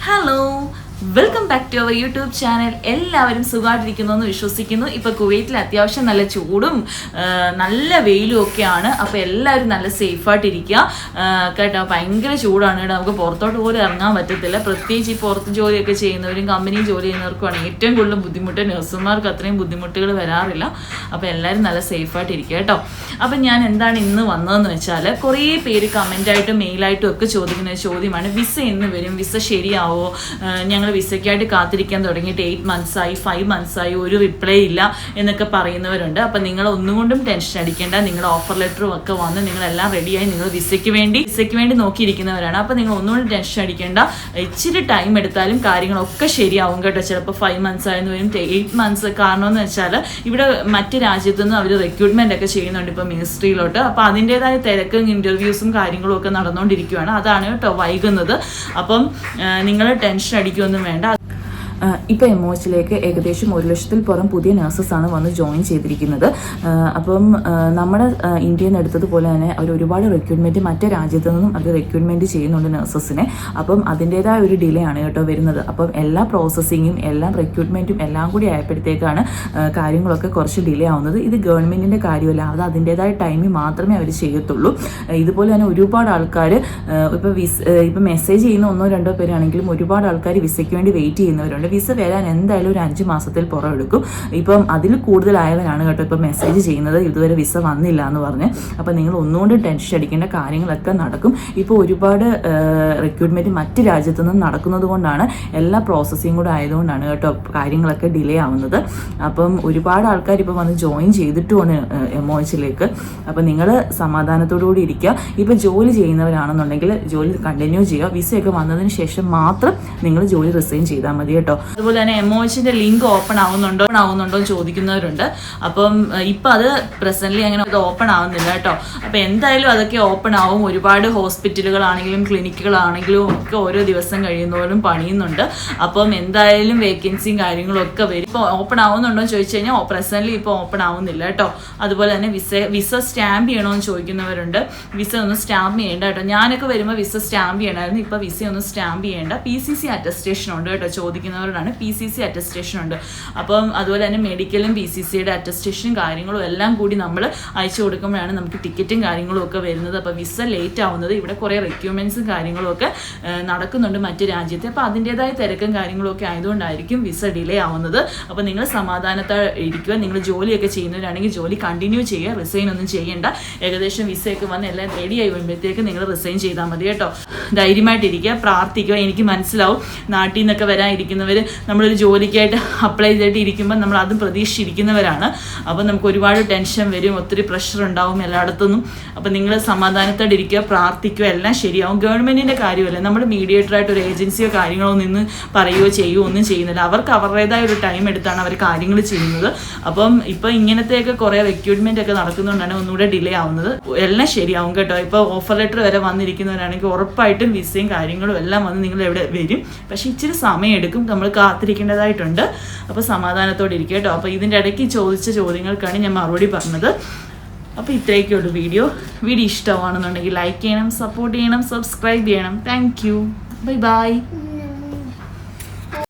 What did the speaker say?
Hello, welcome back to our YouTube channel. എല്ലാവരും സുഖമായിട്ടിരിക്കുന്നു എന്ന് വിശ്വസിക്കുന്നു. ഇപ്പോൾ കുവൈറ്റിൽ അത്യാവശ്യം നല്ല ചൂടും നല്ല വെയിലും ഒക്കെയാണ്. അപ്പോൾ എല്ലാവരും നല്ല സേഫായിട്ടിരിക്കുക കേട്ടോ. ഭയങ്കര ചൂടാണ് കേട്ടോ. നമുക്ക് പുറത്തോട്ട് പോലും ഇറങ്ങാൻ പറ്റത്തില്ല. പ്രത്യേകിച്ച് ഈ പുറത്ത് ജോലിയൊക്കെ ചെയ്യുന്നവരും കമ്പനി ജോലി ചെയ്യുന്നവർക്കുമാണ് ഏറ്റവും കൂടുതൽ ബുദ്ധിമുട്ട്. നഴ്സുമാർക്ക് അത്രയും ബുദ്ധിമുട്ടുകൾ വരാറില്ല. അപ്പോൾ എല്ലാവരും നല്ല സേഫായിട്ടിരിക്കുക കേട്ടോ. അപ്പം ഞാൻ എന്താണ് ഇന്ന് വന്നതെന്ന് വെച്ചാൽ, കുറേ പേര് കമൻ്റായിട്ടും മെയിലായിട്ടും ഒക്കെ ചോദിക്കുന്ന ഒരു ചോദ്യമാണ്, വിസ എന്ന് വരും, വിസ ശരിയാവോ, ഞങ്ങൾ വിസയ്ക്കായിട്ട് കാത്തിരിക്കാൻ തുടങ്ങിയിട്ട് 8 months ആയി, 5 months ആയി, ഒരു റിപ്ലൈ ഇല്ല എന്നൊക്കെ പറയുന്നവരുണ്ട്. അപ്പം നിങ്ങൾ ഒന്നും കൊണ്ടും ടെൻഷൻ അടിക്കേണ്ട. നിങ്ങളുടെ ഓഫർ ലെറ്ററും ഒക്കെ വന്ന് നിങ്ങളെല്ലാം റെഡിയായി നിങ്ങൾ വിസയ്ക്ക് വേണ്ടി നോക്കിയിരിക്കുന്നവരാണ്. അപ്പം നിങ്ങൾ ഒന്നുകൊണ്ടും ടെൻഷൻ അടിക്കേണ്ട. ഇച്ചിരി ടൈം എടുത്താലും കാര്യങ്ങളൊക്കെ ശരിയാവും കേട്ടോ. ചിലപ്പോൾ 5 months ആയെന്ന് വരും, 8 months. കാരണം എന്ന് വെച്ചാൽ ഇവിടെ മറ്റ് രാജ്യത്തുനിന്ന് അവർ റിക്രൂട്ട്മെന്റ് ഒക്കെ ചെയ്യുന്നുണ്ട് ഇപ്പോൾ മിനിസ്ട്രിയിലോട്ട്. അപ്പോൾ അതിൻ്റെതായ തിരക്കും ഇൻ്റർവ്യൂസും കാര്യങ്ങളും ഒക്കെ നടന്നുകൊണ്ടിരിക്കുകയാണ്. അതാണ് കേട്ടോ വൈകുന്നത്. അപ്പം നിങ്ങൾ ടെൻഷൻ അടിക്കുമെന്നും വേണ്ട. ഇപ്പോൾ എംഒഎച്ചിലേക്ക് ഏകദേശം 1,00,000-ൽ പുറം പുതിയ നഴ്സസാണ് വന്ന് ജോയിൻ ചെയ്തിരിക്കുന്നത്. അപ്പം നമ്മുടെ ഇന്ത്യയിൽ നിന്ന് എടുത്തതുപോലെ തന്നെ അവർ ഒരുപാട് റിക്രൂട്ട്മെൻറ്റ് മറ്റു രാജ്യത്തു നിന്നും അത് റിക്രൂട്ട്മെൻറ്റ് ചെയ്യുന്നുണ്ട് നഴ്സസിനെ. അപ്പം അതിൻ്റേതായ ഒരു ഡിലേ ആണ് കേട്ടോ വരുന്നത്. അപ്പം എല്ലാ പ്രോസസ്സിങ്ങും എല്ലാം റിക്രൂട്ട്മെൻറ്റും എല്ലാം കൂടി ആയപ്പോഴത്തേക്കാണ് കാര്യങ്ങളൊക്കെ കുറച്ച് ഡിലേ ആവുന്നത്. ഇത് ഗവൺമെൻറ്റിൻ്റെ കാര്യമല്ല, അത് അതിൻ്റേതായ ടൈമിൽ മാത്രമേ അവർ ചെയ്യത്തുള്ളൂ. ഇതുപോലെ തന്നെ ഒരുപാട് ആൾക്കാർ ഇപ്പോൾ മെസ്സേജ് ചെയ്യുന്ന 1-2 പേരാണെങ്കിലും ഒരുപാട് ആൾക്കാർ വിസയ്ക്ക് വേണ്ടി വെയിറ്റ് ചെയ്യുന്നവരുണ്ട്. വിസ വരാൻ എന്തായാലും ഒരു 5 മാസത്തിൽ പുറം എടുക്കും. ഇപ്പം അതിൽ കൂടുതലായവരാണ് കേട്ടോ ഇപ്പം മെസ്സേജ് ചെയ്യുന്നത്, ഇതുവരെ വിസ വന്നില്ല എന്ന് പറഞ്ഞ്. അപ്പം നിങ്ങൾ ഒന്നുകൊണ്ട് ടെൻഷൻ അടിക്കേണ്ട, കാര്യങ്ങളൊക്കെ നടക്കും. ഇപ്പോൾ ഒരുപാട് റിക്രൂട്ട്മെൻറ്റ് മറ്റ് രാജ്യത്തു നിന്നും നടക്കുന്നത് കൊണ്ടാണ്, എല്ലാ പ്രോസസ്സിങ് കൂടെ ആയതുകൊണ്ടാണ് കേട്ടോ കാര്യങ്ങളൊക്കെ ഡിലേ ആവുന്നത്. അപ്പം ഒരുപാട് ആൾക്കാർ ഇപ്പോൾ വന്ന് ജോയിൻ ചെയ്തിട്ടുമാണ് എംഒഎച്ചിലേക്ക്. അപ്പം നിങ്ങൾ സമാധാനത്തോടുകൂടി ഇരിക്കുക. ഇപ്പോൾ ജോലി ചെയ്യുന്നവരാണെന്നുണ്ടെങ്കിൽ ജോലി കണ്ടിന്യൂ ചെയ്യുക. വിസയൊക്കെ വന്നതിന് ശേഷം മാത്രം നിങ്ങൾ ജോലി റിസൈൻ ചെയ്താൽ മതി കേട്ടോ. അതുപോലെ തന്നെ എംഒഎച്ചിന്റെ ലിങ്ക് ഓപ്പൺ ആവുന്നുണ്ടോ എന്ന് ചോദിക്കുന്നവരുണ്ട്. അപ്പം ഇപ്പം അത് പ്രസന്റ്ലി അങ്ങനെ അത് ഓപ്പൺ ആവുന്നില്ല കേട്ടോ. അപ്പം എന്തായാലും അതൊക്കെ ഓപ്പൺ ആവും. ഒരുപാട് ഹോസ്പിറ്റലുകളാണെങ്കിലും ക്ലിനിക്കുകളാണെങ്കിലും ഒക്കെ ഓരോ ദിവസം കഴിയുന്നവരും പണിയുന്നുണ്ട്. അപ്പം എന്തായാലും വേക്കൻസിയും കാര്യങ്ങളും ഒക്കെ വരും. ഇപ്പോൾ ഓപ്പൺ ആവുന്നുണ്ടോ എന്ന് ചോദിച്ചു കഴിഞ്ഞാൽ പ്രസന്റ്ലി ഇപ്പോൾ ഓപ്പൺ ആവുന്നില്ല കേട്ടോ. അതുപോലെ തന്നെ വിസ സ്റ്റാമ്പ് ചെയ്യണമെന്ന് ചോദിക്കുന്നവരുണ്ട്. വിസ ഒന്നും സ്റ്റാമ്പ് ചെയ്യേണ്ട കേട്ടോ. ഞാനൊക്കെ വരുമ്പോൾ വിസ സ്റ്റാമ്പ് ചെയ്യണമായിരുന്നു. ഇപ്പോൾ വിസ ഒന്നും സ്റ്റാമ്പ് ചെയ്യേണ്ട. PCC അറ്റസ്റ്റേഷൻ ഉണ്ട് കേട്ടോ. ചോദിക്കുന്നവരോടാണ് PCC അറ്റസ്റ്റേഷൻ ഉണ്ട്. അപ്പം അതുപോലെ തന്നെ മെഡിക്കലും PCCയുടെ അറ്റസ്റ്റേഷനും കാര്യങ്ങളും എല്ലാം കൂടി നമ്മൾ അയച്ചു കൊടുക്കുമ്പോഴാണ് നമുക്ക് ടിക്കറ്റും കാര്യങ്ങളും ഒക്കെ വരുന്നത്. അപ്പോൾ വിസ ലേറ്റ് ആവുന്നത് ഇവിടെ കുറേ റിക്വയർമെൻറ്റ്സും കാര്യങ്ങളും ഒക്കെ നടക്കുന്നുണ്ട് മറ്റു രാജ്യത്തെ. അപ്പോൾ അതിൻ്റേതായ തിരക്കും കാര്യങ്ങളും ഒക്കെ ആയതുകൊണ്ടായിരിക്കും വിസ ഡിലേ ആവുന്നത്. അപ്പോൾ നിങ്ങൾ സമാധാനത്തോടെ ഇരിക്കുക. നിങ്ങൾ ജോലിയൊക്കെ ചെയ്യുന്നവരാണെങ്കിൽ ജോലി കണ്ടിന്യൂ ചെയ്യുക, റിസൈൻ ഒന്നും ചെയ്യേണ്ട. ഏകദേശം വിസയൊക്കെ വന്ന് എല്ലാം റെഡി ആയി വരുമ്പോഴത്തേക്ക് നിങ്ങൾ റിസൈൻ ചെയ്താൽ മതി കേട്ടോ. ധൈര്യമായിട്ടിരിക്കുക, പ്രാർത്ഥിക്കുക. എനിക്ക് മനസ്സിലാവും നാട്ടിൽ നിന്നൊക്കെ വരാനിരിക്കുന്നവർ നമ്മളൊരു ജോലിക്കായിട്ട് അപ്ലൈ ചെയ്തിട്ട് ഇരിക്കുമ്പോൾ നമ്മൾ അതും പ്രതീക്ഷിച്ചിരിക്കുന്നവരാണ്. അപ്പോൾ നമുക്ക് ഒരുപാട് ടെൻഷൻ വരും, ഒത്തിരി പ്രഷർ ഉണ്ടാവും എല്ലായിടത്തുനിന്നും. അപ്പോൾ നിങ്ങൾ സമാധാനത്തോടെ ഇരിക്കുക, പ്രാർത്ഥിക്കുക, എല്ലാം ശരിയാവും. ഗവൺമെൻറ്റിൻ്റെ കാര്യമല്ല, നമ്മൾ മീഡിയേറ്ററായിട്ട് ഒരു ഏജൻസിയോ കാര്യങ്ങളോ നിന്ന് പറയുകയോ ചെയ്യുകയോ ഒന്നും ചെയ്യുന്നില്ല. അവർക്ക് അവരുടേതായ ഒരു ടൈം എടുത്താണ് അവർ കാര്യങ്ങൾ ചെയ്യുന്നത്. അപ്പം ഇപ്പോൾ ഇങ്ങനത്തെയൊക്കെ കുറേ റിക്രൂട്ട്മെൻ്റ് ഒക്കെ നടക്കുന്നതുകൊണ്ടാണ് ഒന്നുകൂടെ ഡിലേ ആവുന്നത്. എല്ലാം ശരിയാവും കേട്ടോ. ഇപ്പോൾ ഓഫർ ലെറ്റർ വരെ വന്നിരിക്കുന്നവരാണെങ്കിൽ ഉറപ്പായിട്ടും വിസയും കാര്യങ്ങളും എല്ലാം വന്ന് നിങ്ങൾ എവിടെ വരും. പക്ഷേ ഇച്ചിരി സമയം എടുക്കും, നമ്മൾ കാത്തിരിക്കേണ്ടതായിട്ടുണ്ട്. അപ്പോൾ സമാധാനത്തോടെ ഇരിക്കുക കേട്ടോ. അപ്പോൾ ഇതിൻ്റെ ഇടയ്ക്ക് ചോദിച്ച ചോദ്യങ്ങൾക്കാണ് ഞാൻ മറുപടി പറഞ്ഞത്. അപ്പോൾ ഇത്രയൊക്കെയുള്ളൂ വീഡിയോ ഇഷ്ടമാണെന്നുണ്ടെങ്കിൽ ലൈക്ക് ചെയ്യണം, സപ്പോർട്ട് ചെയ്യണം, സബ്സ്ക്രൈബ് ചെയ്യണം. Thank you. Bye bye.